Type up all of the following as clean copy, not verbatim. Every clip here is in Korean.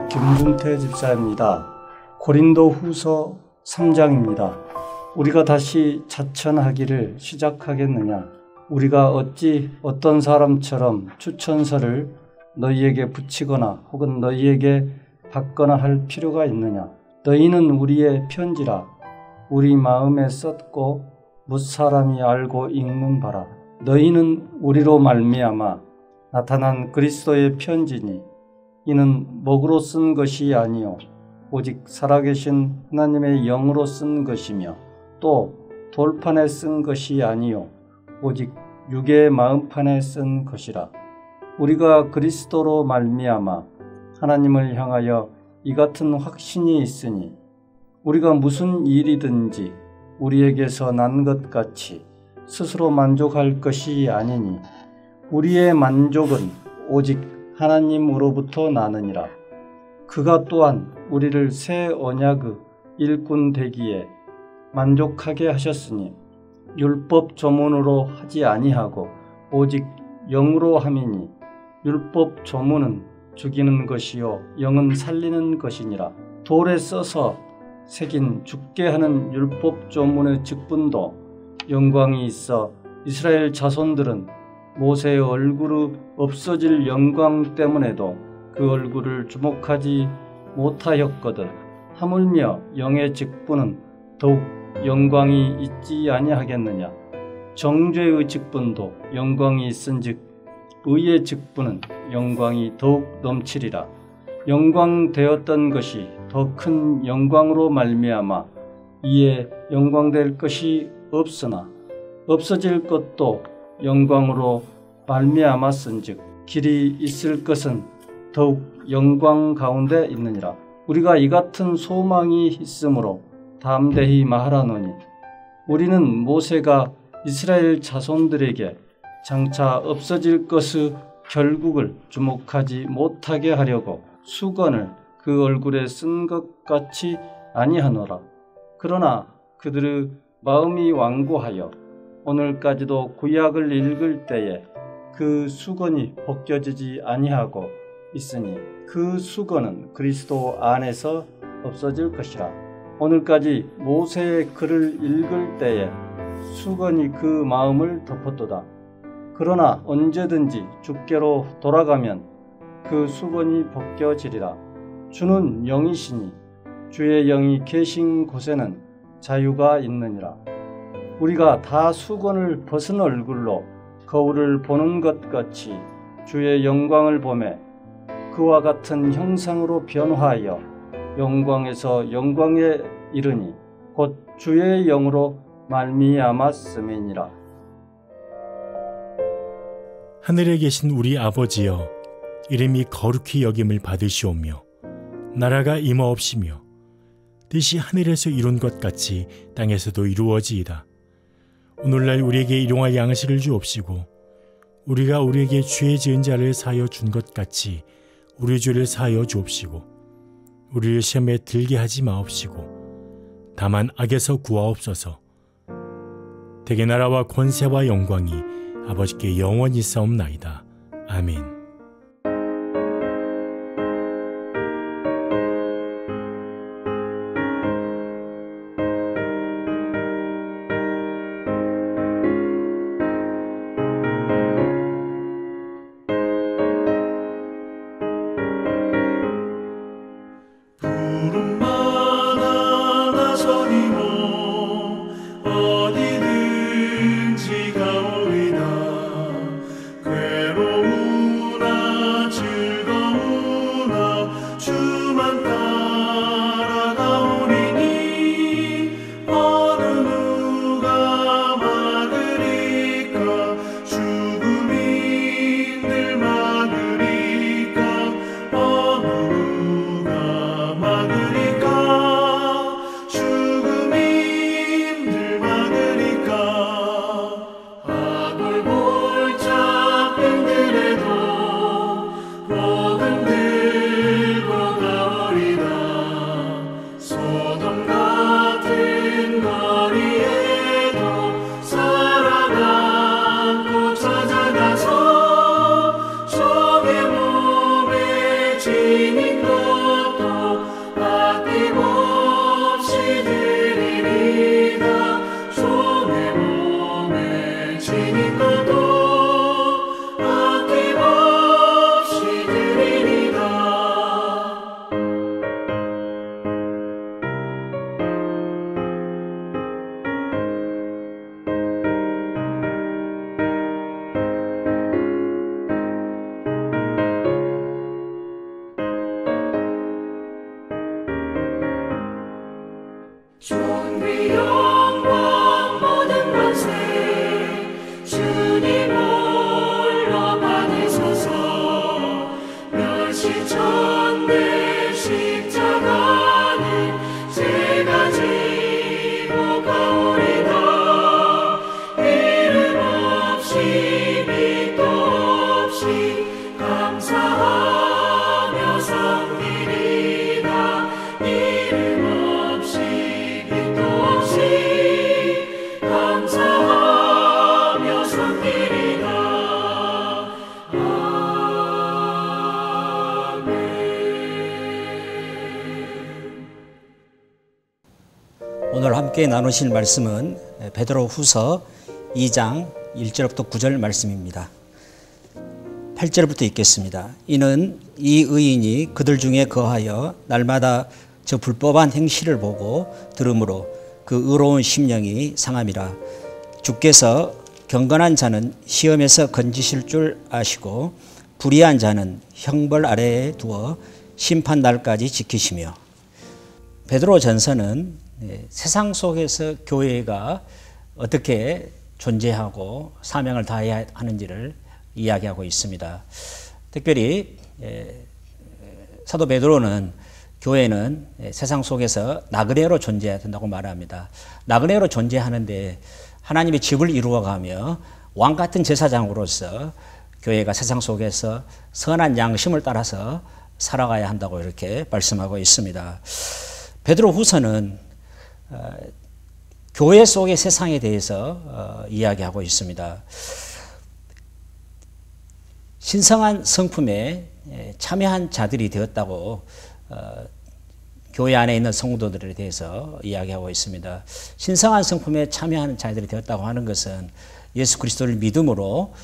김준태 집사입니다. 고린도 후서 3장입니다. 우리가 다시 자천하기를 시작하겠느냐? 우리가 어찌 어떤 사람처럼 추천서를 너희에게 붙이거나 혹은 너희에게 받거나 할 필요가 있느냐? 너희는 우리의 편지라 우리 마음에 썼고 무사람이 알고 읽는 바라. 너희는 우리로 말미암아 나타난 그리스도의 편지니 이는 목으로 쓴 것이 아니요 오직 살아계신 하나님의 영으로 쓴 것이며 또 돌판에 쓴 것이 아니요 오직 육의 마음판에 쓴 것이라. 우리가 그리스도로 말미암아 하나님을 향하여 이 같은 확신이 있으니 우리가 무슨 일이든지 우리에게서 난 것 같이 스스로 만족할 것이 아니니 우리의 만족은 오직 하나님으로부터 나느니라. 그가 또한 우리를 새 언약의 일꾼 되기에 만족하게 하셨으니 율법 조문으로 하지 아니하고 오직 영으로 함이니 율법 조문은 죽이는 것이요 영은 살리는 것이니라. 돌에 써서 새긴 죽게 하는 율법 조문의 직분도 영광이 있어 이스라엘 자손들은 모세의 얼굴의 없어질 영광 때문에도 그 얼굴을 주목하지 못하였거든. 하물며 영의 직분은 더욱 영광이 있지 아니하겠느냐? 정죄의 직분도 영광이 있은즉 의의 직분은 영광이 더욱 넘치리라. 영광되었던 것이 더 큰 영광으로 말미암아 이에 영광될 것이 없으나 없어질 것도 영광으로 말미암았은즉 길이 있을 것은 더욱 영광 가운데 있느니라. 우리가 이 같은 소망이 있으므로 담대히 말하노니 우리는 모세가 이스라엘 자손들에게 장차 없어질 것의 결국을 주목하지 못하게 하려고 수건을 그 얼굴에 쓴 것 같이 아니하노라. 그러나 그들의 마음이 완고하여 오늘까지도 구약을 읽을 때에 그 수건이 벗겨지지 아니하고 있으니 그 수건은 그리스도 안에서 없어질 것이라. 오늘까지 모세의 글을 읽을 때에 수건이 그 마음을 덮었도다. 그러나 언제든지 주께로 돌아가면 그 수건이 벗겨지리라. 주는 영이시니 주의 영이 계신 곳에는 자유가 있느니라. 우리가 다 수건을 벗은 얼굴로 거울을 보는 것 같이 주의 영광을 보매 그와 같은 형상으로 변화하여 영광에서 영광에 이르니 곧 주의 영으로 말미암았음이니라. 하늘에 계신 우리 아버지여, 이름이 거룩히 여김을 받으시오며 나라가 임하옵시며 뜻이 하늘에서 이룬 것 같이 땅에서도 이루어지이다. 오늘날 우리에게 일용할 양식을 주옵시고 우리가 우리에게 죄 지은 자를 사하여 준 것 같이 우리 죄를 사하여 주옵시고 우리를 시험에 들게 하지 마옵시고 다만 악에서 구하옵소서. 대개 나라와 권세와 영광이 아버지께 영원히 있사옵나이다. 아멘. 주님과 오늘 함께 나누실 말씀은 베드로후서 2장 1절부터 9절 말씀입니다. 8절부터 읽겠습니다. 이는 이 의인이 그들 중에 거하여 날마다 저 불법한 행실을 보고 들음으로 그 의로운 심령이 상함이라. 주께서 경건한 자는 시험에서 건지실 줄 아시고 불의한 자는 형벌 아래에 두어 심판 날까지 지키시며. 베드로 전서는 세상 속에서 교회가 어떻게 존재하고 사명을 다해야 하는지를 이야기하고 있습니다. 특별히 사도 베드로는 교회는 세상 속에서 나그네로 존재해야 된다고 말합니다. 나그네로 존재하는데 하나님의 집을 이루어가며 왕 같은 제사장으로서 교회가 세상 속에서 선한 양심을 따라서 살아가야 한다고 이렇게 말씀하고 있습니다. 베드로 후서는 교회 속의 세상에 대해서 이야기하고 있습니다. 신성한 성품에 참여한 자들이 되었다고 교회 안에 있는 성도들에 대해서 이야기하고 있습니다. 신성한 성품에 참여하는 자들이 되었다고 하는 것은 예수 그리스도를 믿음으로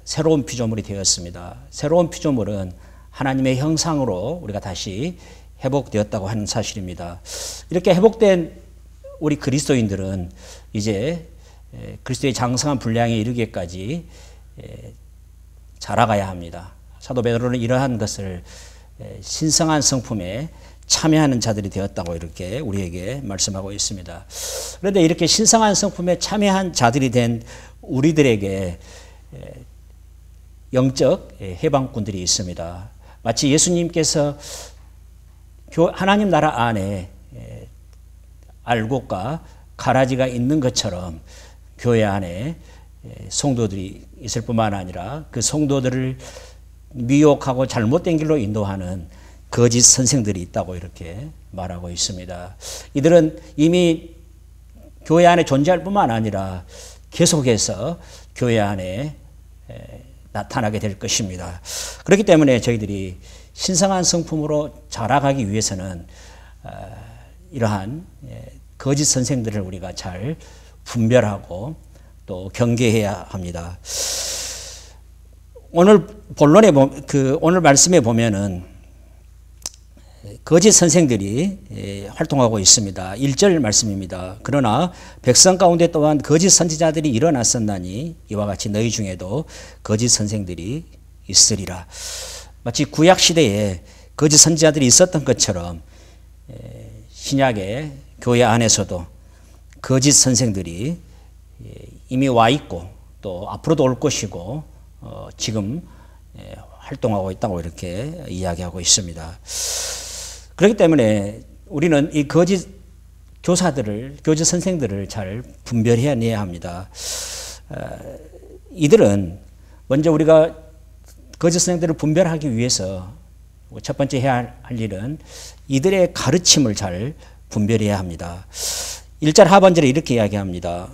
새로운 피조물이 되었습니다. 새로운 피조물은 하나님의 형상으로 우리가 다시 회복되었다고 하는 사실입니다. 이렇게 회복된 우리 그리스도인들은 이제 그리스도의 장성한 분량에 이르기까지 자라가야 합니다. 사도 베드로는 이러한 것을 신성한 성품에 참여하는 자들이 되었다고 이렇게 우리에게 말씀하고 있습니다. 그런데 이렇게 신성한 성품에 참여한 자들이 된 우리들에게 영적 해방꾼들이 있습니다. 마치 예수님께서 하나님 나라 안에 알곡과 가라지가 있는 것처럼 교회 안에 성도들이 있을 뿐만 아니라 그 성도들을 미혹하고 잘못된 길로 인도하는 거짓 선생들이 있다고 이렇게 말하고 있습니다. 이들은 이미 교회 안에 존재할 뿐만 아니라 계속해서 교회 안에 나타나게 될 것입니다. 그렇기 때문에 저희들이 신성한 성품으로 자라가기 위해서는 이러한 거짓 선생들을 우리가 잘 분별하고 또 경계해야 합니다. 오늘 본론에 오늘 말씀에 보면은 거짓 선생들이 활동하고 있습니다. 1절 말씀입니다. 그러나 백성 가운데 또한 거짓 선지자들이 일어났었나니 이와 같이 너희 중에도 거짓 선생들이 있으리라. 마치 구약 시대에 거짓 선지자들이 있었던 것처럼 신약의 교회 안에서도 거짓 선생들이 이미 와 있고 또 앞으로도 올 것이고 지금 활동하고 있다고 이렇게 이야기하고 있습니다. 그렇기 때문에 우리는 이 거짓 교사들을, 거짓 선생들을 잘 분별해내야 합니다. 이들은 먼저 우리가 거짓 선생들을 분별하기 위해서 첫 번째 해야 할 일은 이들의 가르침을 잘 분별해야 합니다. 1절 하반절에 이렇게 이야기합니다.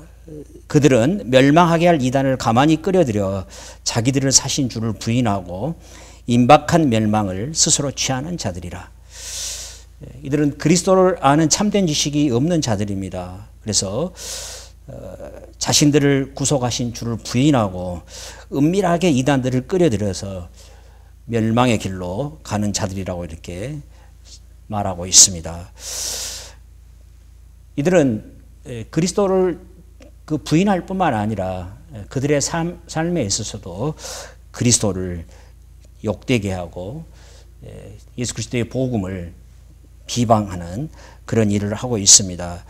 그들은 멸망하게 할 이단을 가만히 끌어들여 자기들을 사신 주를 부인하고 임박한 멸망을 스스로 취하는 자들이라. 이들은 그리스도를 아는 참된 지식이 없는 자들입니다. 그래서 자신들을 구속하신 주를 부인하고 은밀하게 이단들을 끌어들여서 멸망의 길로 가는 자들이라고 이렇게 말하고 있습니다. 이들은 그리스도를 부인할 뿐만 아니라 그들의 삶에 있어서도 그리스도를 욕되게 하고 예수 그리스도의 복음을 비방하는 그런 일을 하고 있습니다.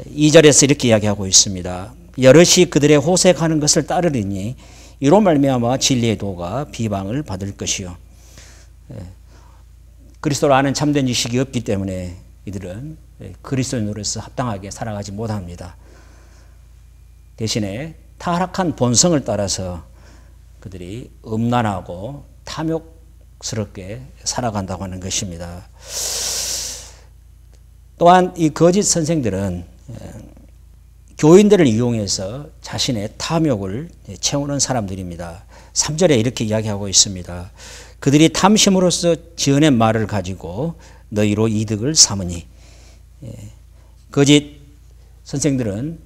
2절에서 이렇게 이야기하고 있습니다. 여럿이 그들의 호색하는 것을 따르리니 이로 말미암아 진리의 도가 비방을 받을 것이요. 그리스도를 아는 참된 지식이 없기 때문에 이들은 그리스도인으로서 합당하게 살아가지 못합니다. 대신에 타락한 본성을 따라서 그들이 음란하고 탐욕스럽게 살아간다고 하는 것입니다. 또한 이 거짓 선생들은 교인들을 이용해서 자신의 탐욕을 채우는 사람들입니다. 3절에 이렇게 이야기하고 있습니다. 그들이 탐심으로써 지어낸 말을 가지고 너희로 이득을 삼으니. 거짓 선생들은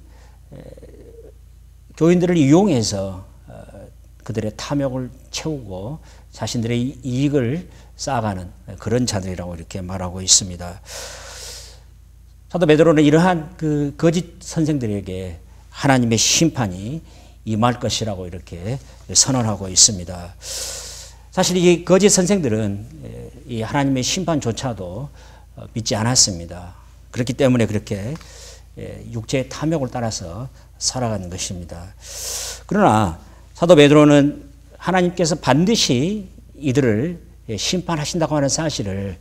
교인들을 이용해서 그들의 탐욕을 채우고 자신들의 이익을 쌓아가는 그런 자들이라고 이렇게 말하고 있습니다. 사도 베드로는 이러한 그 거짓 선생들에게 하나님의 심판이 임할 것이라고 이렇게 선언하고 있습니다. 사실 이 거짓 선생들은 이 하나님의 심판조차도 믿지 않았습니다. 그렇기 때문에 그렇게 육체의 탐욕을 따라서 살아가는 것입니다. 그러나 사도 베드로는 하나님께서 반드시 이들을 심판하신다고 하는 사실을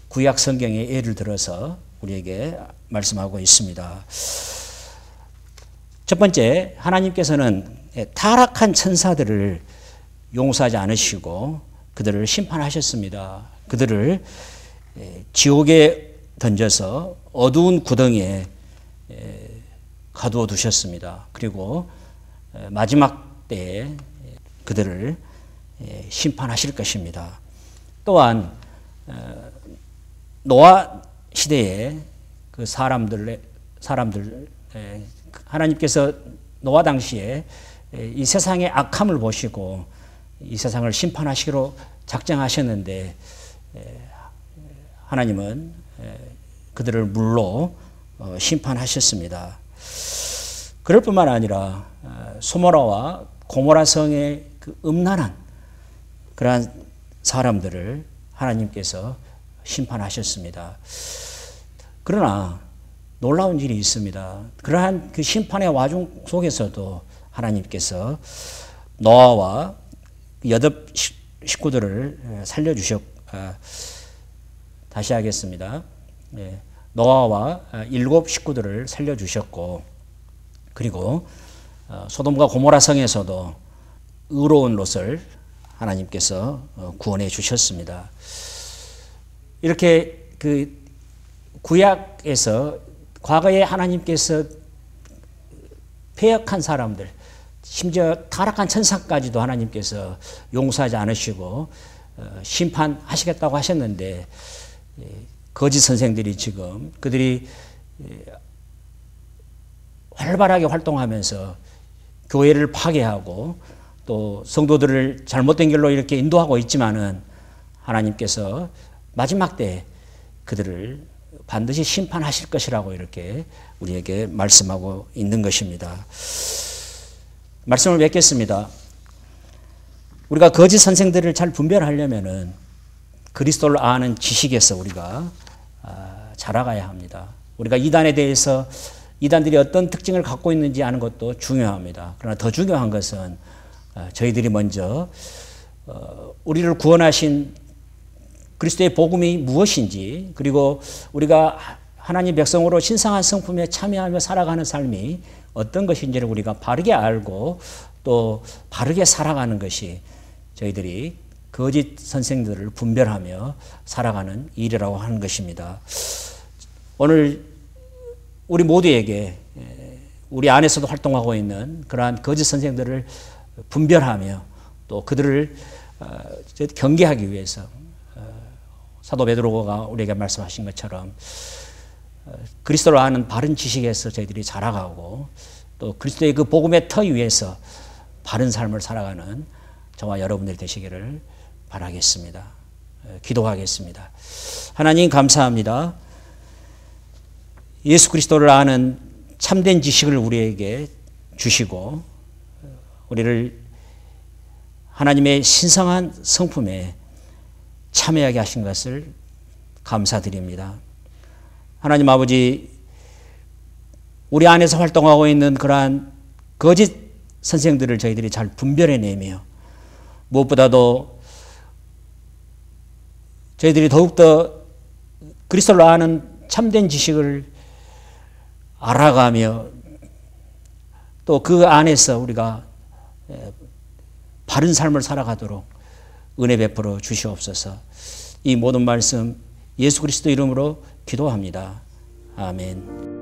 구약 성경의 예를 들어서 우리에게 말씀하고 있습니다. 첫 번째, 하나님께서는 타락한 천사들을 용서하지 않으시고 그들을 심판하셨습니다. 그들을 지옥에 던져서 어두운 구덩이에 가두어 두셨습니다. 그리고 마지막 때에 그들을 심판하실 것입니다. 또한 노아 시대에 그 사람들 하나님께서 노아 당시에 이 세상의 악함을 보시고 이 세상을 심판하시기로 작정하셨는데 하나님은 그들을 물로 심판하셨습니다. 그럴 뿐만 아니라 소모라와 고모라 성의 그 음란한 그러한 사람들을 하나님께서 심판하셨습니다. 그러나 놀라운 일이 있습니다. 그러한 그 심판의 와중 속에서도 하나님께서 노아와 여덟 식구들을 다시 하겠습니다. 노아와 일곱 식구들을 살려주셨고, 그리고 소돔과 고모라 성에서도 의로운 롯을 하나님께서 구원해 주셨습니다. 이렇게 그 구약에서 과거에 하나님께서 패역한 사람들, 심지어 타락한 천사까지도 하나님께서 용서하지 않으시고 심판하시겠다고 하셨는데, 거짓 선생들이 지금 그들이 활발하게 활동하면서 교회를 파괴하고 또 성도들을 잘못된 길로 이렇게 인도하고 있지만은 하나님께서 마지막 때 그들을 반드시 심판하실 것이라고 이렇게 우리에게 말씀하고 있는 것입니다. 말씀을 맺겠습니다. 우리가 거짓 선생들을 잘 분별하려면은 그리스도를 아는 지식에서 우리가 자라가야 합니다. 우리가 이단에 대해서 이단들이 어떤 특징을 갖고 있는지 아는 것도 중요합니다. 그러나 더 중요한 것은 저희들이 먼저 우리를 구원하신 그리스도의 복음이 무엇인지, 그리고 우리가 하나님 백성으로 신성한 성품에 참여하며 살아가는 삶이 어떤 것인지를 우리가 바르게 알고 또 바르게 살아가는 것이 저희들이 거짓 선생들을 분별하며 살아가는 일이라고 하는 것입니다. 오늘 우리 모두에게 우리 안에서도 활동하고 있는 그러한 거짓 선생들을 분별하며 또 그들을 경계하기 위해서 사도 베드로가 우리에게 말씀하신 것처럼 그리스도를 아는 바른 지식에서 저희들이 자라가고 또 그리스도의 그 복음의 터 위에서 바른 삶을 살아가는 저와 여러분들이 되시기를 바라겠습니다. 기도하겠습니다. 하나님 감사합니다. 예수 그리스도를 아는 참된 지식을 우리에게 주시고 우리를 하나님의 신성한 성품에 참여하게 하신 것을 감사드립니다. 하나님 아버지, 우리 안에서 활동하고 있는 그러한 거짓 선생들을 저희들이 잘 분별해내며 무엇보다도 저희들이 더욱더 그리스도를 아는 참된 지식을 알아가며 또 그 안에서 우리가 바른 삶을 살아가도록 은혜 베풀어 주시옵소서. 이 모든 말씀 예수 그리스도 이름으로 기도합니다. 아멘.